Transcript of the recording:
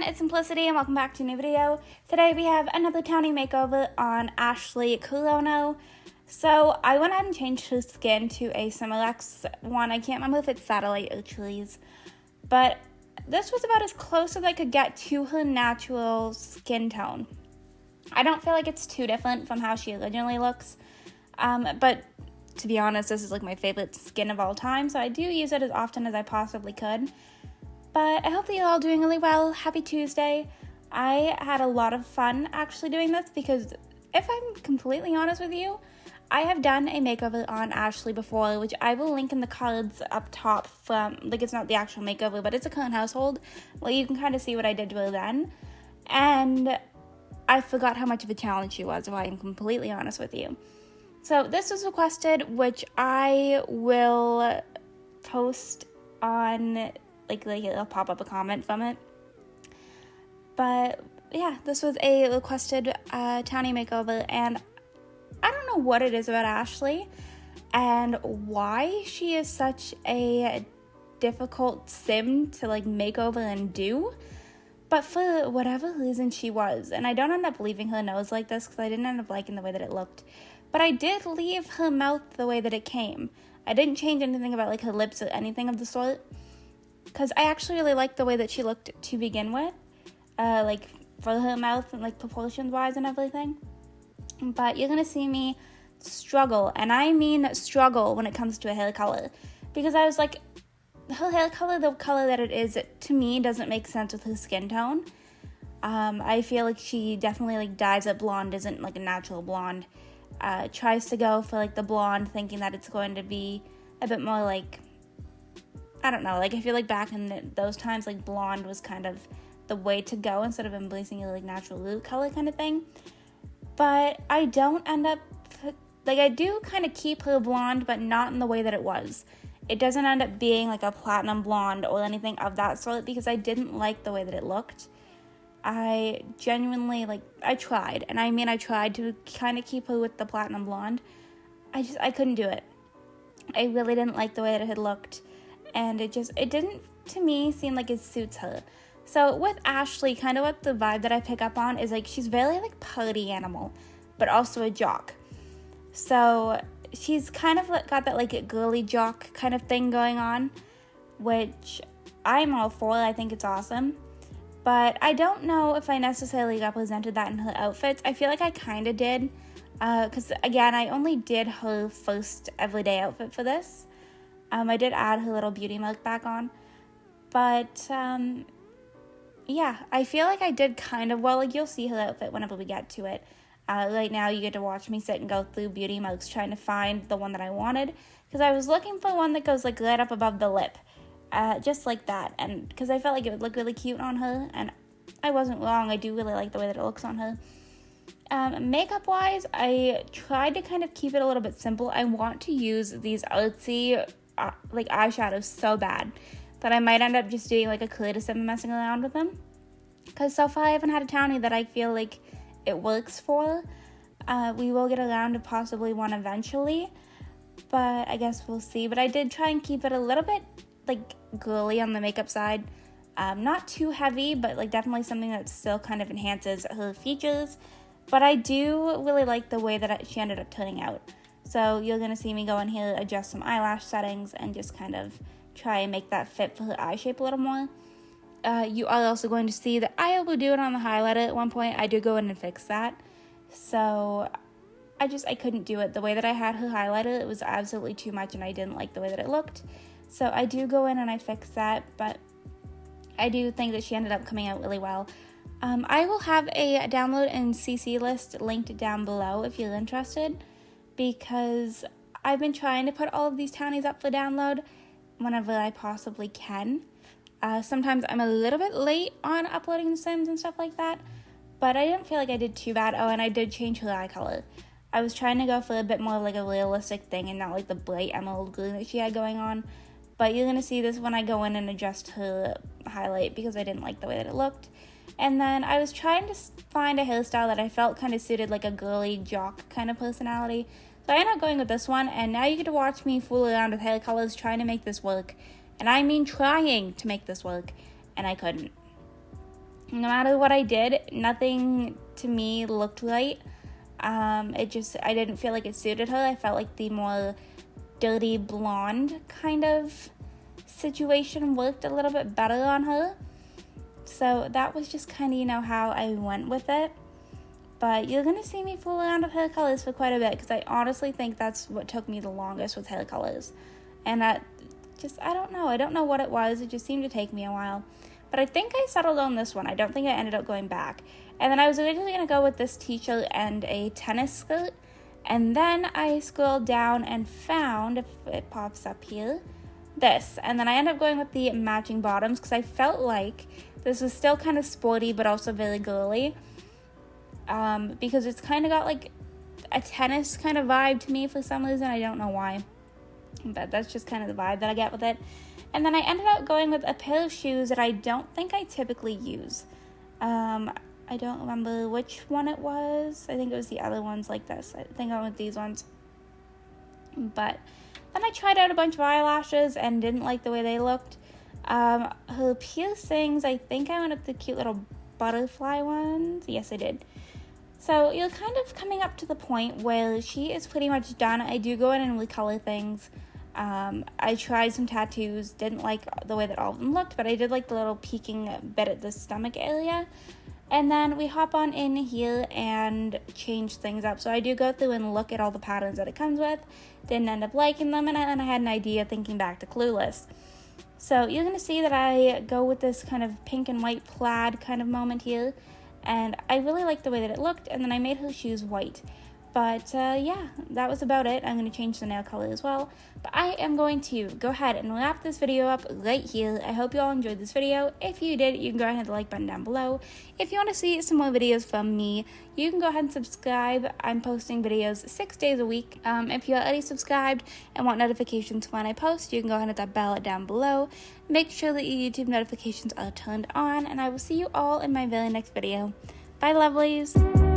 everyone, it's Simplicity and welcome back to a new video. Today we have another Townie Makeover on Ashley Corono. So I went ahead and changed her skin to a Similex one. I can't remember if it's Satellite or Trees, but this was about as close as I could get to her natural skin tone. I don't feel like it's too different from how she originally looks, but to be honest, this is like my favorite skin of all time, so I do use it as often as I possibly could. But I hope that you're all doing really well. Happy Tuesday. I had a lot of fun actually doing this because if I'm completely honest with you, I have done a makeover on Ashley before, which I will link in the cards up top from, like, it's not the actual makeover, but it's a current household where you can kind of see what I did to her then. And I forgot how much of a challenge she was, if I am completely honest with you. So this was requested, which I will post on, like it'll pop up a comment from it. But yeah, this was a requested Townie Makeover, and I don't know what it is about Ashley and why she is such a difficult sim to like make over and do, but for whatever reason she was, and I don't end up leaving her nose like this because I didn't end up liking the way that it looked, but I did leave her mouth the way that it came. I didn't change anything about like her lips or anything of the sort, because I actually really liked the way that she looked to begin with, like for her mouth and like proportions wise and everything. But you're gonna see me struggle, and I mean struggle, when it comes to a hair color, because I was like, her hair color, the color that it is, to me doesn't make sense with her skin tone. I feel like she definitely like dyes it blonde, isn't like a natural blonde. Tries to go for like the blonde, thinking that it's going to be a bit more like, I don't know, like I feel like back in those times, like blonde was kind of the way to go instead of embracing your like natural root color kind of thing. But I don't end up, like I do kind of keep her blonde, but not in the way that it was. It doesn't end up being like a platinum blonde or anything of that sort because I didn't like the way that it looked. I genuinely, like, I tried, and I mean I tried to kind of keep her with the platinum blonde. I couldn't do it. I really didn't like the way that it had looked. And it didn't, to me, seem like it suits her. So with Ashley, kind of what the vibe that I pick up on is like she's very like party animal, but also a jock. So she's kind of got that like girly jock kind of thing going on, which I'm all for. I think it's awesome. But I don't know if I necessarily represented that in her outfits. I feel like I kind of did, because again, I only did her first everyday outfit for this. I did add her little beauty milk back on, but yeah, I feel like I did kind of well. Like you'll see her outfit whenever we get to it. Right now, you get to watch me sit and go through beauty milks trying to find the one that I wanted, because I was looking for one that goes like right up above the lip, just like that, and because I felt like it would look really cute on her, and I wasn't wrong. I do really like the way that it looks on her. Makeup wise, I tried to kind of keep it a little bit simple. I want to use these artsy like eyeshadows so bad that I might end up just doing like a clear to sim messing around with them, because so far I haven't had a Townie that I feel like it works for. We will get around to possibly one eventually, but I guess we'll see. But I did try and keep it a little bit like girly on the makeup side, not too heavy, but like definitely something that still kind of enhances her features. But I do really like the way that she ended up turning out. So you're going to see me go in here, adjust some eyelash settings, and just kind of try and make that fit for her eye shape a little more. You are also going to see that I will do it on the highlighter at one point. I do go in and fix that. So I couldn't do it. The way that I had her highlighter, it was absolutely too much, and I didn't like the way that it looked. So I do go in and I fix that, but I do think that she ended up coming out really well. I will have a download and CC list linked down below if you're interested, because I've been trying to put all of these Townies up for download whenever I possibly can. Sometimes I'm a little bit late on uploading the Sims and stuff like that, but I didn't feel like I did too bad. Oh, and I did change her eye color. I was trying to go for a bit more of like a realistic thing and not like the bright emerald green that she had going on. But you're going to see this when I go in and adjust her highlight, because I didn't like the way that it looked. And then I was trying to find a hairstyle that I felt kind of suited like a girly jock kind of personality. So I ended up going with this one, and now you get to watch me fool around with hair colors trying to make this work. And I mean trying to make this work, and I couldn't. No matter what I did, nothing to me looked right. I didn't feel like it suited her. I felt like the more dirty blonde kind of situation worked a little bit better on her. So that was just kind of, how I went with it. But you're going to see me fool around with hair colors for quite a bit, because I honestly think that's what took me the longest with hair colors. And I don't know. I don't know what it was. It just seemed to take me a while. But I think I settled on this one. I don't think I ended up going back. And then I was originally going to go with this t-shirt and a tennis skirt. And then I scrolled down and found, if it pops up here, this. And then I ended up going with the matching bottoms, because I felt like this was still kind of sporty but also very girly. Because it's kind of got like a tennis kind of vibe to me for some reason. I don't know why. But that's just kind of the vibe that I get with it. And then I ended up going with a pair of shoes that I don't think I typically use. I don't remember which one it was. I think it was the other ones like this. I think I went with these ones. But then I tried out a bunch of eyelashes and didn't like the way they looked. Her piercings, I think I went with the cute little butterfly ones. Yes, I did. So you're kind of coming up to the point where she is pretty much done. I do go in and recolor things. I tried some tattoos, didn't like the way that all of them looked, but I did like the little peeking bit at the stomach area. And then we hop on in here and change things up. So I do go through and look at all the patterns that it comes with. Didn't end up liking them, and then I had an idea thinking back to Clueless. So you're going to see that I go with this kind of pink and white plaid kind of moment here. And I really liked the way that it looked, and then I made her shoes white. But yeah, that was about it. I'm going to change the nail color as well. But I am going to go ahead and wrap this video up right here. I hope you all enjoyed this video. If you did, you can go ahead and hit the like button down below. If you want to see some more videos from me, you can go ahead and subscribe. I'm posting videos 6 days a week. If you're already subscribed and want notifications when I post, you can go ahead and hit that bell down below. Make sure that your YouTube notifications are turned on, and I will see you all in my very next video. Bye, lovelies!